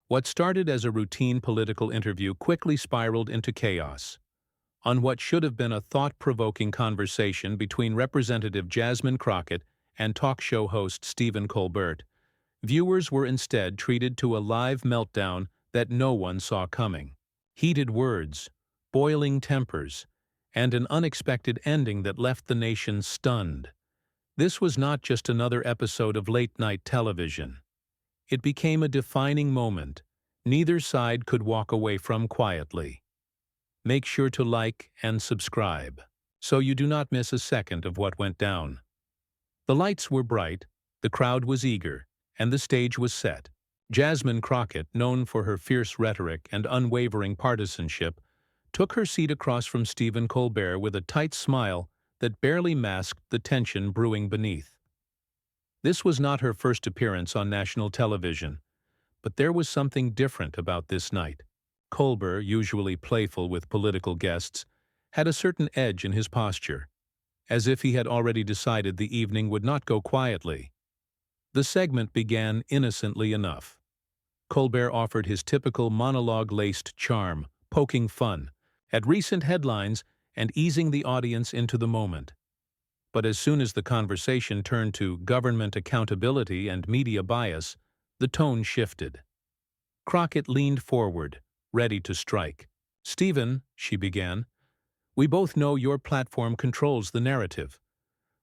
What started as a routine political interview quickly spiraled into chaos. On what should have been a thought-provoking conversation between Representative Jasmine Crockett and talk show host Stephen Colbert, viewers were instead treated to a live meltdown that no one saw coming. Heated words, boiling tempers, and an unexpected ending that left the nation stunned. This was not just another episode of late-night television. It became a defining moment neither side could walk away from quietly. Make sure to like and subscribe, so you do not miss a second of what went down. The lights were bright, the crowd was eager, and the stage was set. Jasmine Crockett, known for her fierce rhetoric and unwavering partisanship, took her seat across from Stephen Colbert with a tight smile that barely masked the tension brewing beneath. This was not her first appearance on national television, but there was something different about this night. Colbert, usually playful with political guests, had a certain edge in his posture, as if he had already decided the evening would not go quietly. The segment began innocently enough. Colbert offered his typical monologue-laced charm, poking fun at recent headlines and easing the audience into the moment. But as soon as the conversation turned to government accountability and media bias, the tone shifted. Crockett leaned forward, ready to strike. "Stephen," she began, "we both know your platform controls the narrative.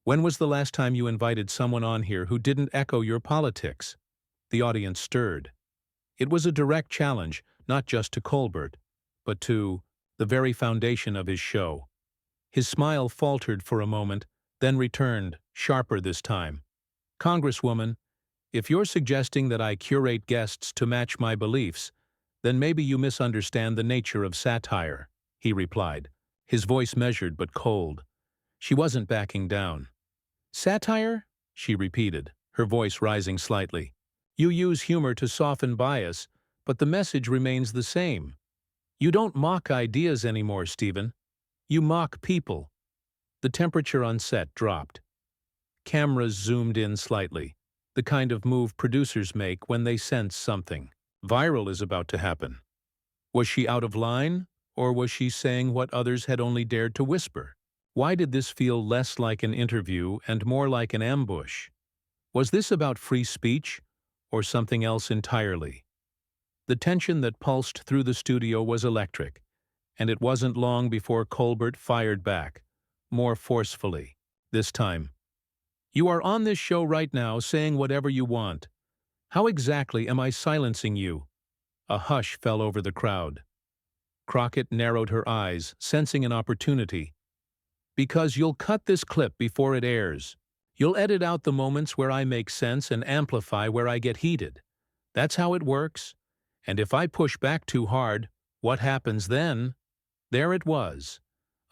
When was the last time you invited someone on here who didn't echo your politics?" The audience stirred. It was a direct challenge, not just to Colbert, but to the very foundation of his show. His smile faltered for a moment, then returned, sharper this time. "Congresswoman, if you're suggesting that I curate guests to match my beliefs, then maybe you misunderstand the nature of satire," he replied, his voice measured but cold. She wasn't backing down. "Satire?" she repeated, her voice rising slightly. "You use humor to soften bias, but the message remains the same. You don't mock ideas anymore, Stephen. You mock people." The temperature on set dropped. Cameras zoomed in slightly, the kind of move producers make when they sense something viral is about to happen. Was she out of line, or was she saying what others had only dared to whisper? Why did this feel less like an interview and more like an ambush? Was this about free speech, or something else entirely? The tension that pulsed through the studio was electric, and it wasn't long before Colbert fired back, more forcefully. This time, "You are on this show right now saying whatever you want. How exactly am I silencing you?" A hush fell over the crowd. Crockett narrowed her eyes, sensing an opportunity. "Because you'll cut this clip before it airs. You'll edit out the moments where I make sense and amplify where I get heated. That's how it works. And if I push back too hard, what happens then?" There it was,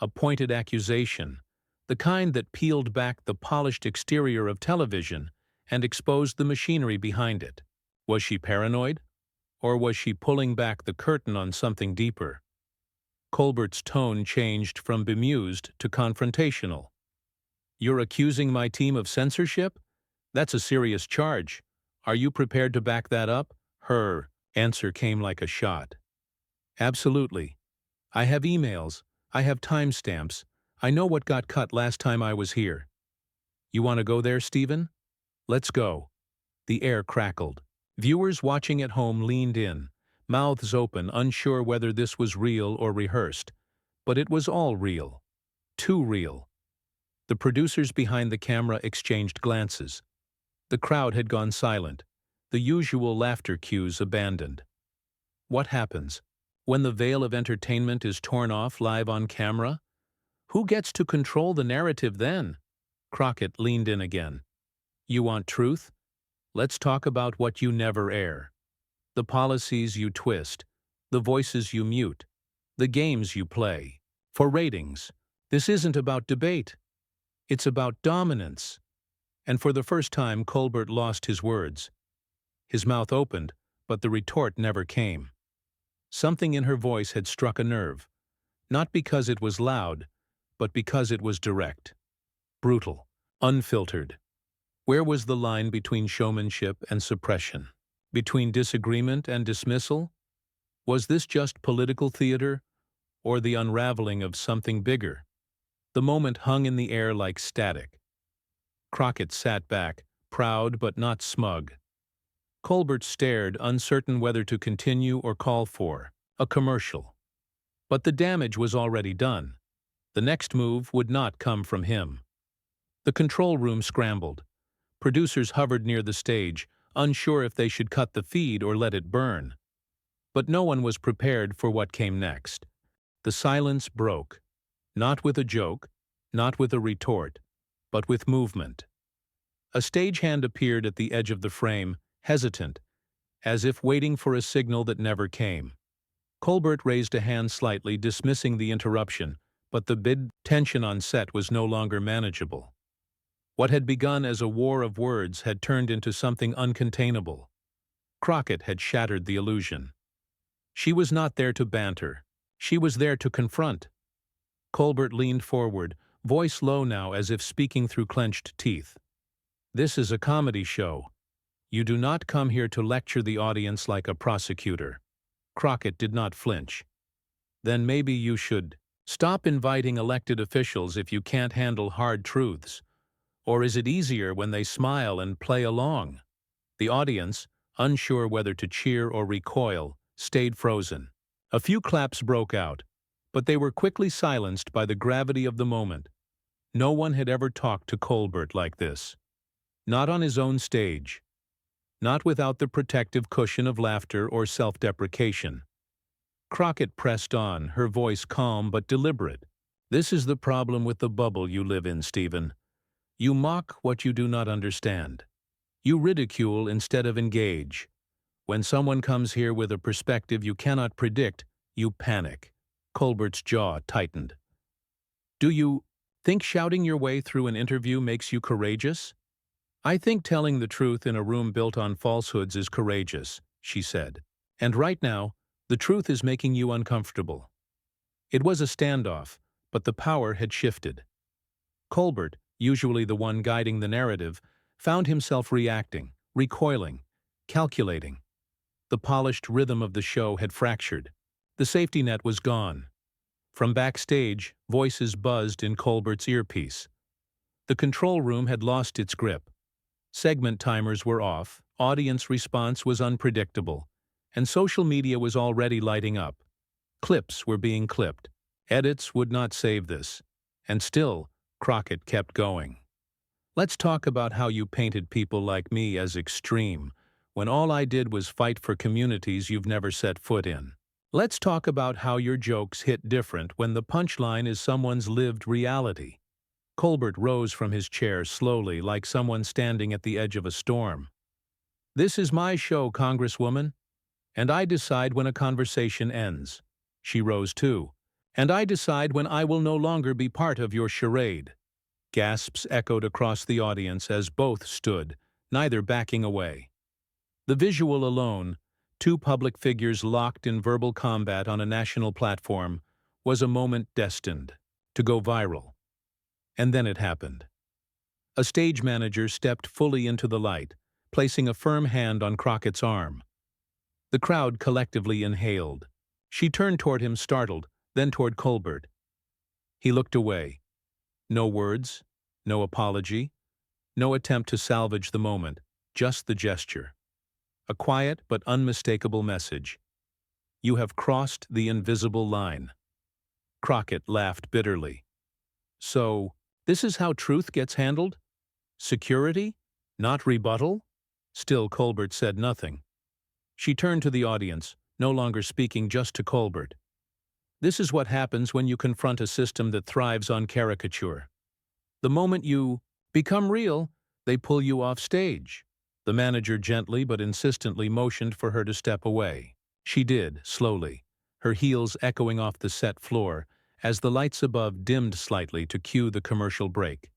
a pointed accusation, the kind that peeled back the polished exterior of television and exposed the machinery behind it. Was she paranoid? Or was she pulling back the curtain on something deeper? Colbert's tone changed from bemused to confrontational. "You're accusing my team of censorship? That's a serious charge. Are you prepared to back that up?" Her answer came like a shot. "Absolutely. I have emails. I have timestamps. I know what got cut last time I was here." "You want to go there, Stephen? Let's go." The air crackled. Viewers watching at home leaned in, mouths open, unsure whether this was real or rehearsed. But it was all real. Too real. The producers behind the camera exchanged glances. The crowd had gone silent, the usual laughter cues abandoned. What happens when the veil of entertainment is torn off live on camera? Who gets to control the narrative then? Crockett leaned in again. "You want truth? Let's talk about what you never air. The policies you twist, the voices you mute, the games you play. For ratings, this isn't about debate. It's about dominance." And for the first time, Colbert lost his words. His mouth opened, but the retort never came. Something in her voice had struck a nerve, not because it was loud, but because it was direct, brutal, unfiltered. Where was the line between showmanship and suppression? Between disagreement and dismissal? Was this just political theater, or the unraveling of something bigger? The moment hung in the air like static. Crockett sat back, proud but not smug. Colbert stared, uncertain whether to continue or call for a commercial. But the damage was already done. The next move would not come from him. The control room scrambled. Producers hovered near the stage, unsure if they should cut the feed or let it burn. But no one was prepared for what came next. The silence broke, not with a joke, not with a retort, but with movement. A stagehand appeared at the edge of the frame, hesitant, as if waiting for a signal that never came. Colbert raised a hand slightly, dismissing the interruption, but the tension on set was no longer manageable. What had begun as a war of words had turned into something uncontainable. Crockett had shattered the illusion. She was not there to banter. She was there to confront. Colbert leaned forward, voice low now as if speaking through clenched teeth. "This is a comedy show. You do not come here to lecture the audience like a prosecutor." Crockett did not flinch. "Then maybe you should stop inviting elected officials if you can't handle hard truths. Or is it easier when they smile and play along?" The audience, unsure whether to cheer or recoil, stayed frozen. A few claps broke out, but they were quickly silenced by the gravity of the moment. No one had ever talked to Colbert like this. Not on his own stage. Not without the protective cushion of laughter or self-deprecation. Crockett pressed on, her voice calm but deliberate. "This is the problem with the bubble you live in, Stephen. You mock what you do not understand. You ridicule instead of engage. When someone comes here with a perspective you cannot predict, you panic." Colbert's jaw tightened. "Do you think shouting your way through an interview makes you courageous?" "I think telling the truth in a room built on falsehoods is courageous," she said. "And right now, the truth is making you uncomfortable." It was a standoff, but the power had shifted. Colbert, usually the one guiding the narrative, found himself reacting, recoiling, calculating. The polished rhythm of the show had fractured. The safety net was gone. From backstage, voices buzzed in Colbert's earpiece. The control room had lost its grip. Segment timers were off, audience response was unpredictable, and social media was already lighting up. Clips were being clipped. Edits would not save this. And still, Crockett kept going. "Let's talk about how you painted people like me as extreme, when all I did was fight for communities you've never set foot in. Let's talk about how your jokes hit different when the punchline is someone's lived reality." Colbert rose from his chair slowly, like someone standing at the edge of a storm. "This is my show, Congresswoman, and I decide when a conversation ends." She rose too. "And I decide when I will no longer be part of your charade." Gasps echoed across the audience as both stood, neither backing away. The visual alone, two public figures locked in verbal combat on a national platform, was a moment destined to go viral. And then it happened. A stage manager stepped fully into the light, placing a firm hand on Crockett's arm. The crowd collectively inhaled. She turned toward him, startled, then toward Colbert. He looked away. No words, no apology, no attempt to salvage the moment, just the gesture. A quiet but unmistakable message. "You have crossed the invisible line." Crockett laughed bitterly. "So, this is how truth gets handled? Security, not rebuttal?" Still Colbert said nothing. She turned to the audience, no longer speaking, just to Colbert. "This is what happens when you confront a system that thrives on caricature. The moment you become real, they pull you off stage." The manager gently but insistently motioned for her to step away. She did, slowly, her heels echoing off the set floor as the lights above dimmed slightly to cue the commercial break.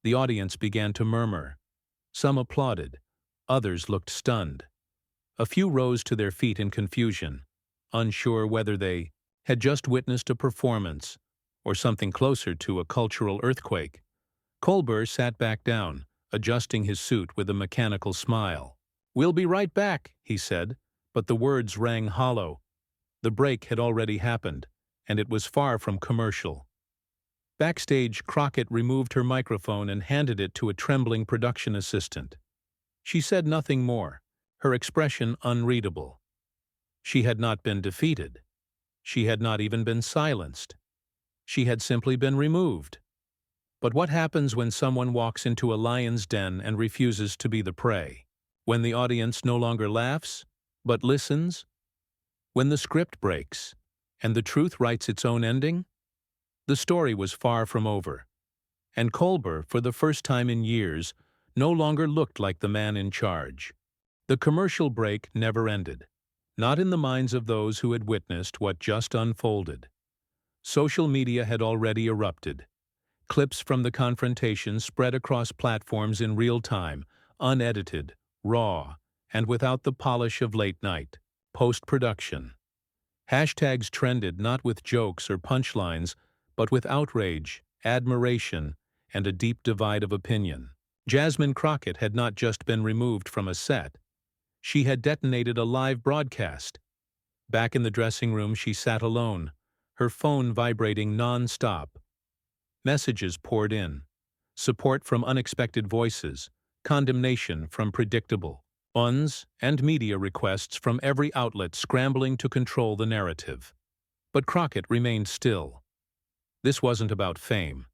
The audience began to murmur. Some applauded. Others looked stunned. A few rose to their feet in confusion, unsure whether they had just witnessed a performance or something closer to a cultural earthquake. Colbert sat back down, adjusting his suit with a mechanical smile. "We'll be right back," he said, but the words rang hollow. The break had already happened, and it was far from commercial. Backstage, Crockett removed her microphone and handed it to a trembling production assistant. She said nothing more, her expression unreadable. She had not been defeated. She had not even been silenced. She had simply been removed. But what happens when someone walks into a lion's den and refuses to be the prey? When the audience no longer laughs, but listens? When the script breaks, and the truth writes its own ending? The story was far from over, and Colbert, for the first time in years, no longer looked like the man in charge. The commercial break never ended, not in the minds of those who had witnessed what just unfolded. Social media had already erupted. Clips from the confrontation spread across platforms in real time, unedited, raw, and without the polish of late night post-production. Hashtags trended not with jokes or punchlines, but with outrage, admiration, and a deep divide of opinion. Jasmine Crockett had not just been removed from a set. She had detonated a live broadcast. Back in the dressing room, she sat alone, her phone vibrating non-stop. Messages poured in. Support from unexpected voices, condemnation from predictable ones, and media requests from every outlet scrambling to control the narrative. But Crockett remained still. This wasn't about fame.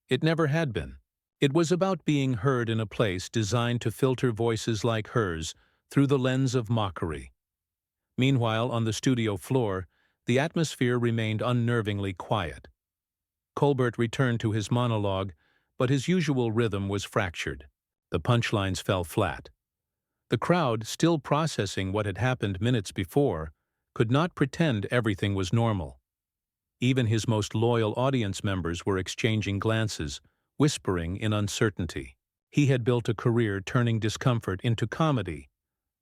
It never had been. It was about being heard in a place designed to filter voices like hers through the lens of mockery. Meanwhile, on the studio floor, the atmosphere remained unnervingly quiet. Colbert returned to his monologue, but his usual rhythm was fractured. The punchlines fell flat. The crowd, still processing what had happened minutes before, could not pretend everything was normal. Even his most loyal audience members were exchanging glances, whispering in uncertainty. He had built a career turning discomfort into comedy,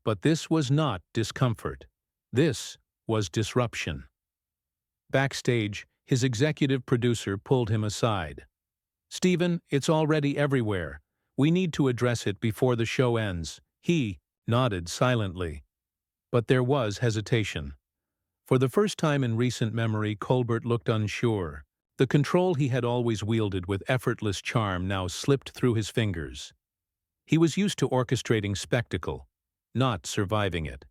but this was not discomfort. This was disruption. Backstage, his executive producer pulled him aside. "Stephen, it's already everywhere. We need to address it before the show ends." He nodded silently. But there was hesitation. For the first time in recent memory, Colbert looked unsure. The control he had always wielded with effortless charm now slipped through his fingers. He was used to orchestrating spectacle, not surviving it.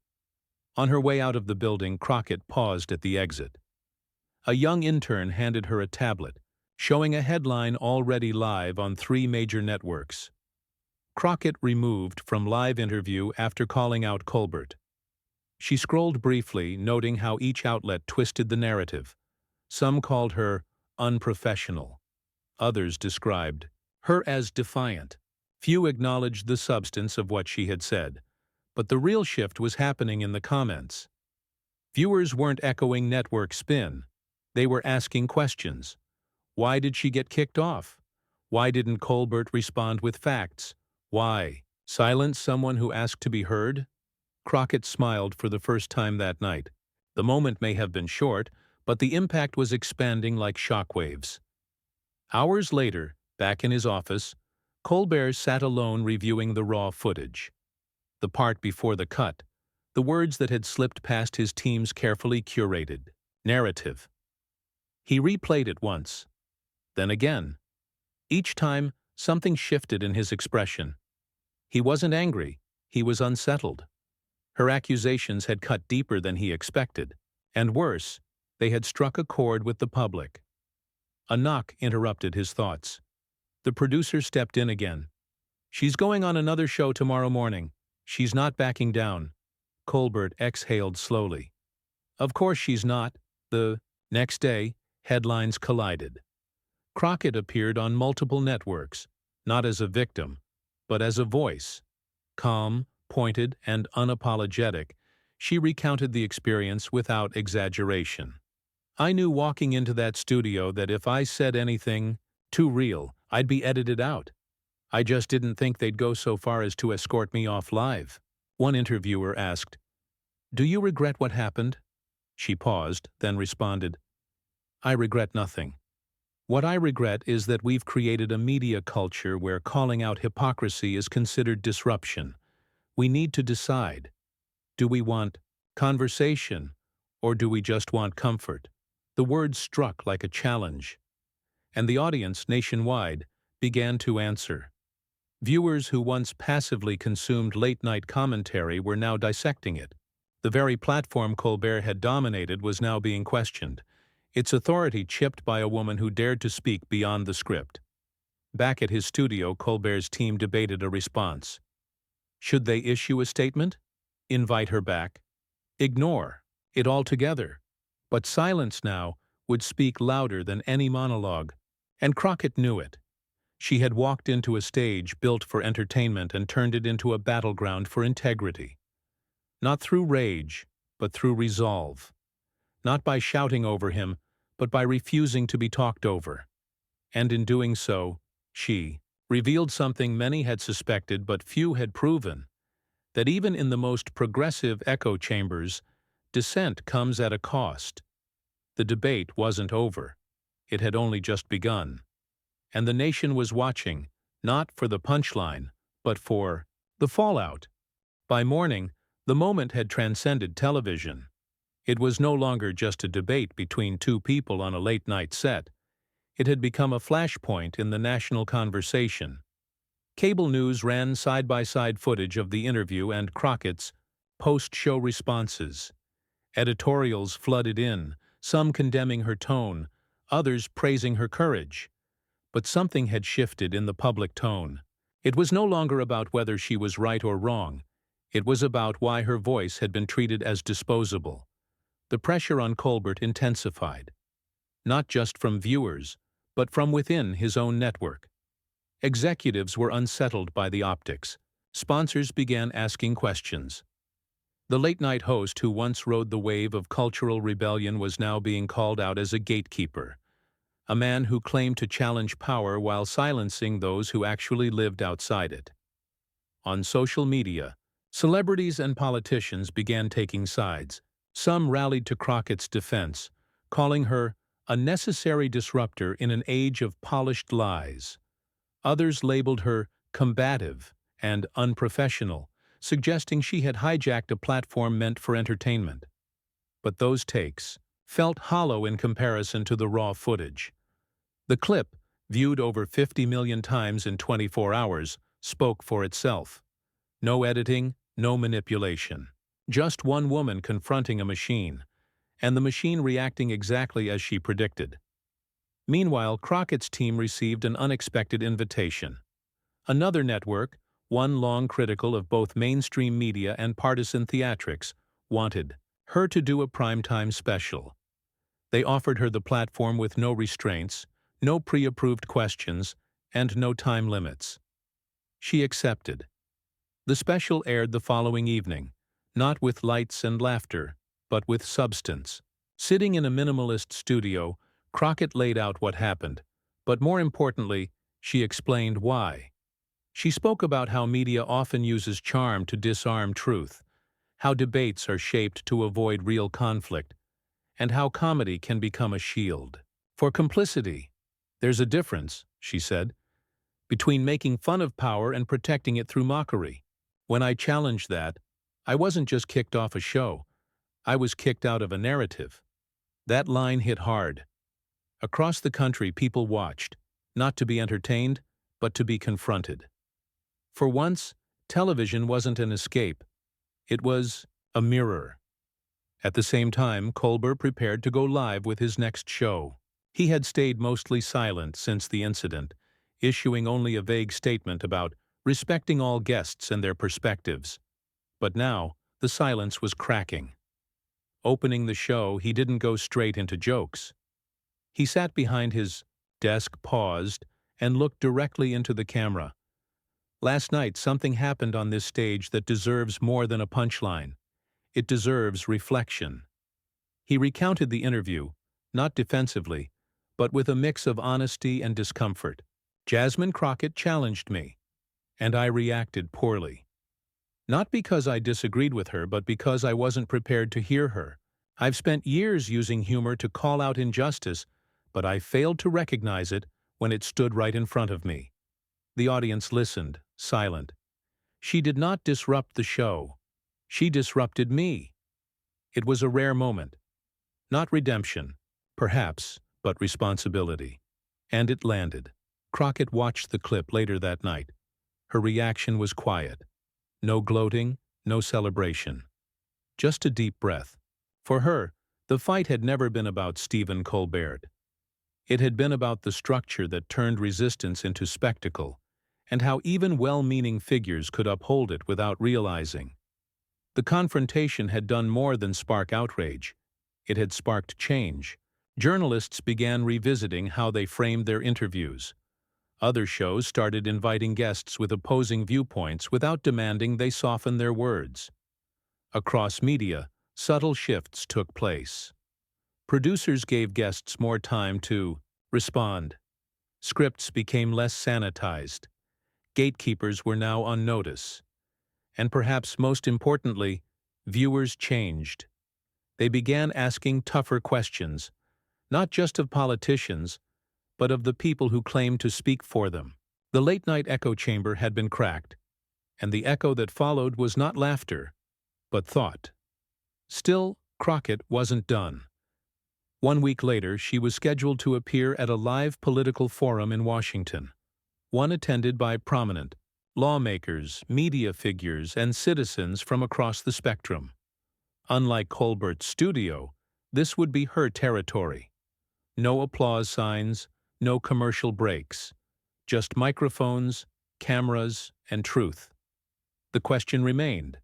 On her way out of the building, Crockett paused at the exit. A young intern handed her a tablet, showing a headline already live on 3 major networks. Crockett removed from live interview after calling out Colbert. She scrolled briefly, noting how each outlet twisted the narrative. Some called her unprofessional. Others described her as defiant. Few acknowledged the substance of what she had said, but the real shift was happening in the comments. Viewers weren't echoing network spin. They were asking questions. Why did she get kicked off? Why didn't Colbert respond with facts? Why silence someone who asked to be heard? Crockett smiled for the first time that night. The moment may have been short, but the impact was expanding like shockwaves. Hours later, back in his office, Colbert sat alone reviewing the raw footage. The part before the cut, the words that had slipped past his team's carefully curated narrative. He replayed it once, then again. Each time, something shifted in his expression. He wasn't angry, he was unsettled. Her accusations had cut deeper than he expected, and worse, they had struck a chord with the public. A knock interrupted his thoughts. The producer stepped in again. "She's going on another show tomorrow morning. She's not backing down." Colbert exhaled slowly. "Of course she's not." The next day, headlines collided. Crockett appeared on multiple networks, not as a victim, but as a voice. Calm, pointed, and unapologetic, she recounted the experience without exaggeration. "I knew walking into that studio that if I said anything too real, I'd be edited out. I just didn't think they'd go so far as to escort me off live." One interviewer asked, "Do you regret what happened?" She paused, then responded, "I regret nothing. What I regret is that we've created a media culture where calling out hypocrisy is considered disruption. We need to decide. Do we want conversation, or do we just want comfort? The words struck like a challenge, and the audience nationwide began to answer. Viewers who once passively consumed late-night commentary were now dissecting it. The very platform Colbert had dominated was now being questioned, its authority chipped by a woman who dared to speak beyond the script. Back at his studio, Colbert's team debated a response. Should they issue a statement? Invite her back? Ignore it altogether? But silence now would speak louder than any monologue, and Crockett knew it. She had walked into a stage built for entertainment and turned it into a battleground for integrity. Not through rage, but through resolve. Not by shouting over him, but by refusing to be talked over. And in doing so, she revealed something many had suspected but few had proven, that even in the most progressive echo chambers, dissent comes at a cost. The debate wasn't over. It had only just begun. And the nation was watching, not for the punchline, but for the fallout. By morning, the moment had transcended television. It was no longer just a debate between two people on a late-night set. It had become a flashpoint in the national conversation. Cable news ran side-by-side footage of the interview and Crockett's post-show responses. Editorials flooded in, some condemning her tone, others praising her courage. But something had shifted in the public tone. It was no longer about whether she was right or wrong. It was about why her voice had been treated as disposable. The pressure on Colbert intensified, not just from viewers, but from within his own network. Executives were unsettled by the optics. Sponsors began asking questions. The late-night host who once rode the wave of cultural rebellion was now being called out as a gatekeeper, a man who claimed to challenge power while silencing those who actually lived outside it. On social media, celebrities and politicians began taking sides. Some rallied to Crockett's defense, calling her a necessary disruptor in an age of polished lies. Others labeled her combative and unprofessional, suggesting she had hijacked a platform meant for entertainment. But those takes felt hollow in comparison to the raw footage. The clip, viewed over 50 million times in 24 hours, spoke for itself. No editing, no manipulation. Just one woman confronting a machine, and the machine reacting exactly as she predicted. Meanwhile, Crockett's team received an unexpected invitation. Another network, one long critical of both mainstream media and partisan theatrics, wanted her to do a primetime special. They offered her the platform with no restraints, no pre-approved questions, and no time limits. She accepted. The special aired the following evening, not with lights and laughter, but with substance. Sitting in a minimalist studio, Crockett laid out what happened, but more importantly, she explained why. She spoke about how media often uses charm to disarm truth, how debates are shaped to avoid real conflict, and how comedy can become a shield. For complicity, there's a difference, she said, between making fun of power and protecting it through mockery. When I challenged that, I wasn't just kicked off a show, I was kicked out of a narrative. That line hit hard. Across the country, people watched, not to be entertained, but to be confronted. For once, television wasn't an escape. It was a mirror. At the same time, Colbert prepared to go live with his next show. He had stayed mostly silent since the incident, issuing only a vague statement about respecting all guests and their perspectives. But now, the silence was cracking. Opening the show, he didn't go straight into jokes. He sat behind his desk, paused, and looked directly into the camera. Last night, something happened on this stage that deserves more than a punchline. It deserves reflection. He recounted the interview, not defensively, but with a mix of honesty and discomfort. Jasmine Crockett challenged me, and I reacted poorly. Not because I disagreed with her, but because I wasn't prepared to hear her. I've spent years using humor to call out injustice, but I failed to recognize it when it stood right in front of me. The audience listened, silent. She did not disrupt the show. She disrupted me. It was a rare moment. Not redemption, perhaps, but responsibility. And it landed. Crockett watched the clip later that night. Her reaction was quiet. No gloating, no celebration. Just a deep breath. For her, the fight had never been about Stephen Colbert. It had been about the structure that turned resistance into spectacle, and how even well-meaning figures could uphold it without realizing. The confrontation had done more than spark outrage. It had sparked change. Journalists began revisiting how they framed their interviews. Other shows started inviting guests with opposing viewpoints without demanding they soften their words. Across media, subtle shifts took place. Producers gave guests more time to respond. Scripts became less sanitized. Gatekeepers were now on notice. And perhaps most importantly, viewers changed. They began asking tougher questions, not just of politicians, but of the people who claimed to speak for them. The late-night echo chamber had been cracked, and the echo that followed was not laughter, but thought. Still, Crockett wasn't done. 1 week later, she was scheduled to appear at a live political forum in Washington, one attended by prominent lawmakers, media figures, and citizens from across the spectrum. Unlike Colbert's studio, this would be her territory. No applause signs, no commercial breaks, just microphones, cameras, and truth. The question remained: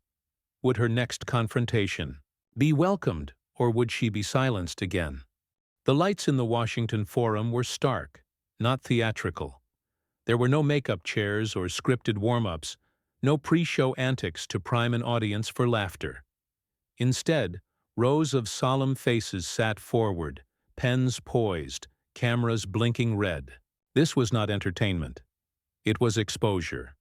would her next confrontation be welcomed, or would she be silenced again? The lights in the Washington Forum were stark, not theatrical. There were no makeup chairs or scripted warm-ups, no pre-show antics to prime an audience for laughter. Instead, rows of solemn faces sat forward, pens poised, cameras blinking red. This was not entertainment. It was exposure.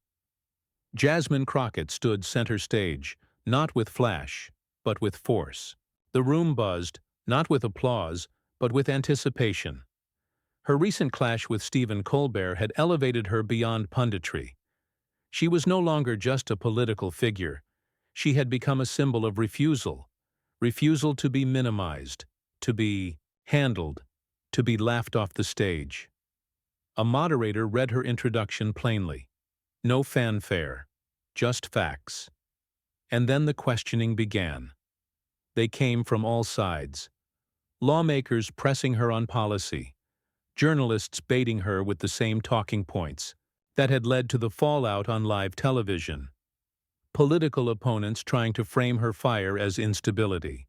Jasmine Crockett stood center stage, not with flash, but with force. The room buzzed, not with applause, but with anticipation. Her recent clash with Stephen Colbert had elevated her beyond punditry. She was no longer just a political figure. She had become a symbol of refusal to be minimized, to be handled, to be laughed off the stage. A moderator read her introduction plainly. No fanfare, just facts. And then the questioning began. They came from all sides. Lawmakers pressing her on policy, journalists baiting her with the same talking points that had led to the fallout on live television, political opponents trying to frame her fire as instability.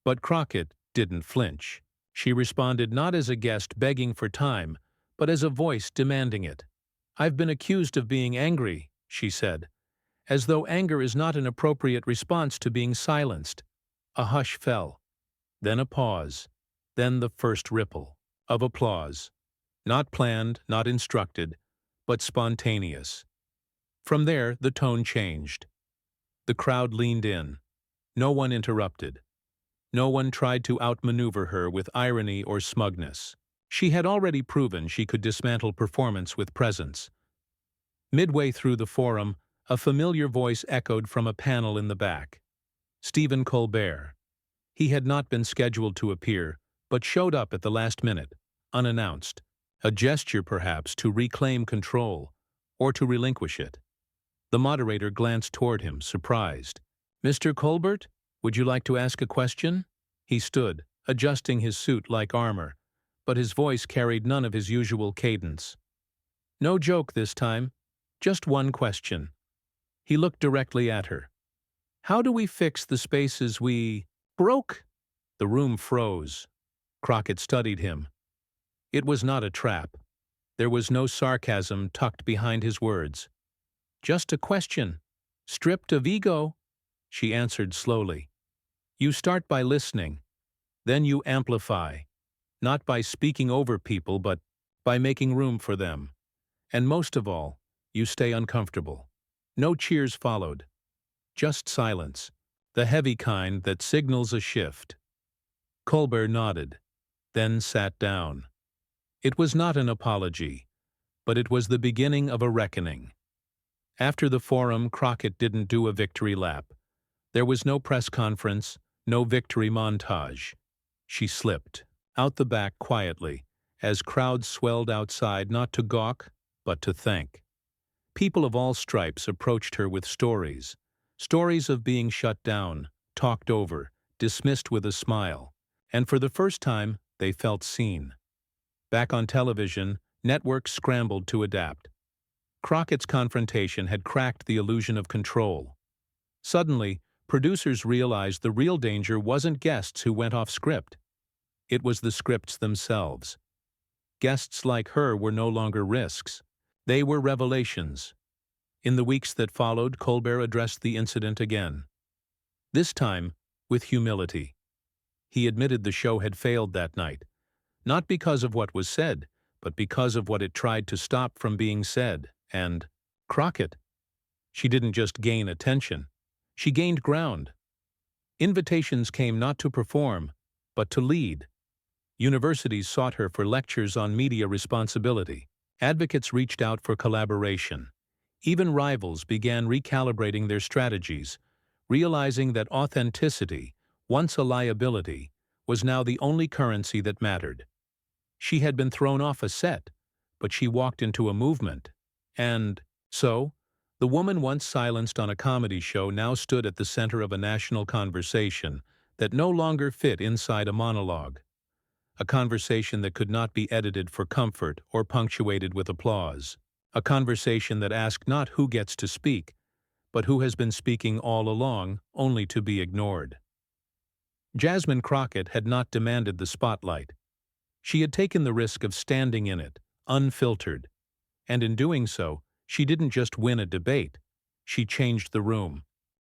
But Crockett didn't flinch. She responded not as a guest begging for time, but as a voice demanding it. "I've been accused of being angry," she said, as though anger is not an appropriate response to being silenced. A hush fell. Then a pause. Then the first ripple of applause. Not planned, not instructed, but spontaneous. From there, the tone changed. The crowd leaned in. No one interrupted. No one tried to outmaneuver her with irony or smugness. She had already proven she could dismantle performance with presence. Midway through the forum, a familiar voice echoed from a panel in the back. Stephen Colbert. He had not been scheduled to appear, but showed up at the last minute, unannounced. A gesture, perhaps, to reclaim control, or to relinquish it. The moderator glanced toward him, surprised. "Mr. Colbert, would you like to ask a question?" He stood, adjusting his suit like armor, but his voice carried none of his usual cadence. "No joke this time. Just one question." He looked directly at her. "How do we fix the spaces we broke?" The room froze. Crockett studied him. It was not a trap. There was no sarcasm tucked behind his words. "Just a question, stripped of ego," she answered slowly. "You start by listening. Then you amplify, not by speaking over people, but by making room for them. And most of all, you stay uncomfortable." No cheers followed. Just silence, the heavy kind that signals a shift. Colbert nodded, then sat down. It was not an apology, but it was the beginning of a reckoning. After the forum, Crockett didn't do a victory lap. There was no press conference, no victory montage. She slipped out the back quietly, as crowds swelled outside not to gawk, but to thank. People of all stripes approached her with stories. Stories of being shut down, talked over, dismissed with a smile. And for the first time, they felt seen. Back on television, networks scrambled to adapt. Crockett's confrontation had cracked the illusion of control. Suddenly, producers realized the real danger wasn't guests who went off script. It was the scripts themselves. Guests like her were no longer risks. They were revelations. In the weeks that followed, Colbert addressed the incident again. This time, with humility. He admitted the show had failed that night, not because of what was said, but because of what it tried to stop from being said. And Crockett, she didn't just gain attention, she gained ground. Invitations came not to perform, but to lead. Universities sought her for lectures on media responsibility. Advocates reached out for collaboration. Even rivals began recalibrating their strategies, realizing that authenticity, once a liability, was now the only currency that mattered. She had been thrown off a set, but she walked into a movement. And so, the woman once silenced on a comedy show now stood at the center of a national conversation that no longer fit inside a monologue. A conversation that could not be edited for comfort or punctuated with applause. A conversation that asked not who gets to speak, but who has been speaking all along, only to be ignored. Jasmine Crockett had not demanded the spotlight. She had taken the risk of standing in it, unfiltered. And in doing so, she didn't just win a debate, she changed the room.